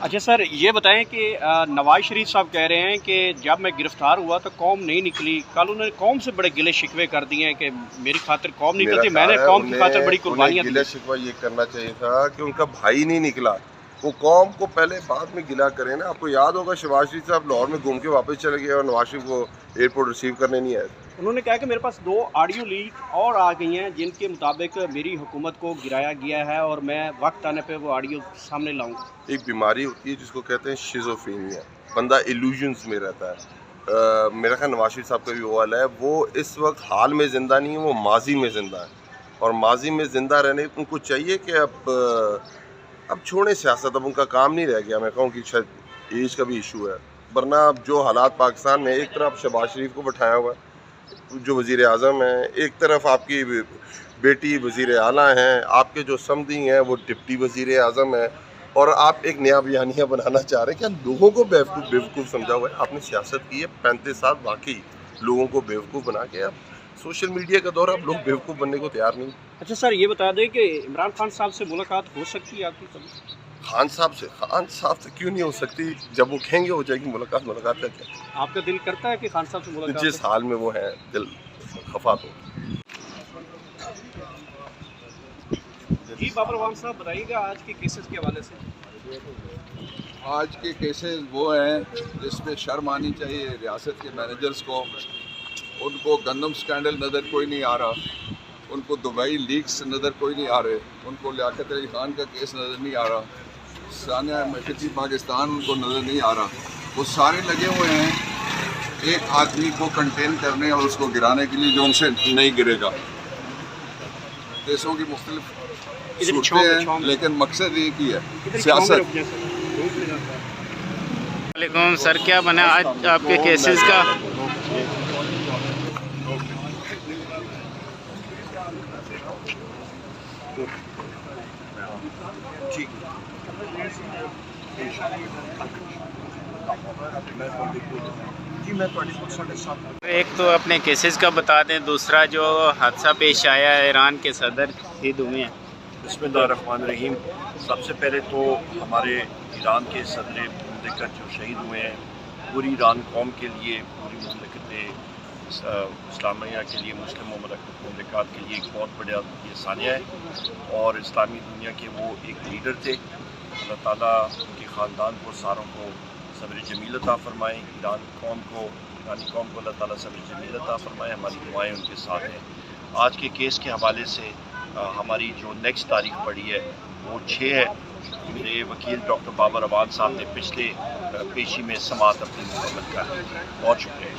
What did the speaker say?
अच्छा सर, ये बताएं कि नवाज शरीफ साहब कह रहे हैं कि जब मैं गिरफ्तार हुआ तो कौम नहीं निकली। कल उन्होंने कौम से बड़े गिले शिकवे कर दिए हैं कि मेरी खातिर कौम निकलती, मैंने कौम की खातिर बड़ी कुर्बानियां दी। गिला शिकवा ये करना चाहिए था कि उनका भाई नहीं निकला। वो कौम को पहले बाद में गिला करें ना। आपको याद होगा शहबाज शरीफ साहब लाहौर में घूम के वापस चले गए और नवाज शरीफ को एयरपोर्ट रिसीव करने नहीं आए। उन्होंने कहा कि मेरे पास 2 ऑडियो लीक और आ गई हैं जिनके मुताबिक मेरी हुकूमत को गिराया गया है और मैं वक्त आने पे वो ऑडियो सामने लाऊंगा। एक बीमारी होती है जिसको कहते हैं शिज़ोफ्रेनिया, बंदा इल्यूजन्स में रहता है। मेरा ख्याल नवाज शरीफ साहब का भी वो हाल है। वो इस वक्त हाल में ज़िंदा नहीं है, वो माजी में ज़िंदा है। और माजी में ज़िंदा रहने उनको चाहिए कि अब छोड़ें सियासत। अब उनका काम नहीं रह गया। मैं कहूँ कि शायद एज का भी इशू है, वरना अब जो हालात पाकिस्तान में, एक तरफ शहबाज शरीफ को बैठाया हुआ है जो वज़ीर आज़म है, एक तरफ आपकी बेटी वज़ीर आला हैं, आपके जो समधी हैं वो डिप्टी वज़ीर आज़म है, और आप एक नया बयानिया बनाना चाह रहे हैं। क्या लोगों को बेवकूफ़ समझा हुआ है? आपने सियासत की है 35 साल, वाकई लोगों को बेवकूफ़ बना के अब सोशल मीडिया का दौर, अब लोग बेवकूफ़ बनने को तैयार नहीं। अच्छा सर, ये बता दें कि इमरान खान साहब से मुलाकात हो सकती है आपकी कभी? खान साहब से क्यों नहीं हो सकती? जब वो कहेंगे हो जाएगी मुलाकात का क्या? आपका दिल करता है कि खान साहब से मुलाकात जिस हाल में वो हैं, दिल खफा तो। जी बाबर अवान साहब, बताइएगा आज के केसेस के हवाले से। आज के केसेस वो हैं जिसमें शर्म आनी चाहिए रियासत के मैनेजर्स को। उनको गंदम स्कैंडल नज़र कोई नहीं आ रहा, उनको दुबई लीक्स नज़र कोई नहीं आ रहे, उनको लियाकत अली खान का केस नज़र नहीं आ रहा, सानिया मशरकी पाकिस्तान उनको नज़र नहीं आ रहा। वो सारे लगे हुए हैं एक आदमी को कंटेन करने और उसको गिराने के लिए जो उनसे नहीं गिरेगा। देशों की मुख्तलिफ सूरतें हैं, लेकिन मकसद एक ही है, सियासत। वालेकुम सर, क्या बना आज आपके केसेस का? एक तो अपने केसेस का बता दें, दूसरा जो हादसा पेश आया है ईरान के सदर ईद में। बिस्मिल्लाहिर्रहमानिर्रहीम। सबसे पहले तो हमारे ईरान के सदर मुमलिकत जो शहीद हुए हैं, पूरी ईरान कौम के लिए, पूरी मुमलिकत इस्लामिया के लिए, मुस्लिम मुमलिकत के लिए एक बहुत बड़ा ये सानिया है। और इस्लामी दुनिया के वो एक लीडर थे। अल्लाह ताला उनके ख़ानदान को, सारों को सब्र जमील अता फ़रमाएँ। ईरानी कौम को अल्लाह ताला सब्र जमील अता फ़रमाए। हमारी दुआएं उनके साथ हैं। आज के केस के हवाले से हमारी जो नेक्स्ट तारीख पड़ी है वो 6 है। मेरे वकील डॉक्टर बाबर अवान साहब ने पिछले पेशी में समाअत अपनी मुकम्मल कर ली। बहुत शुक्रिया।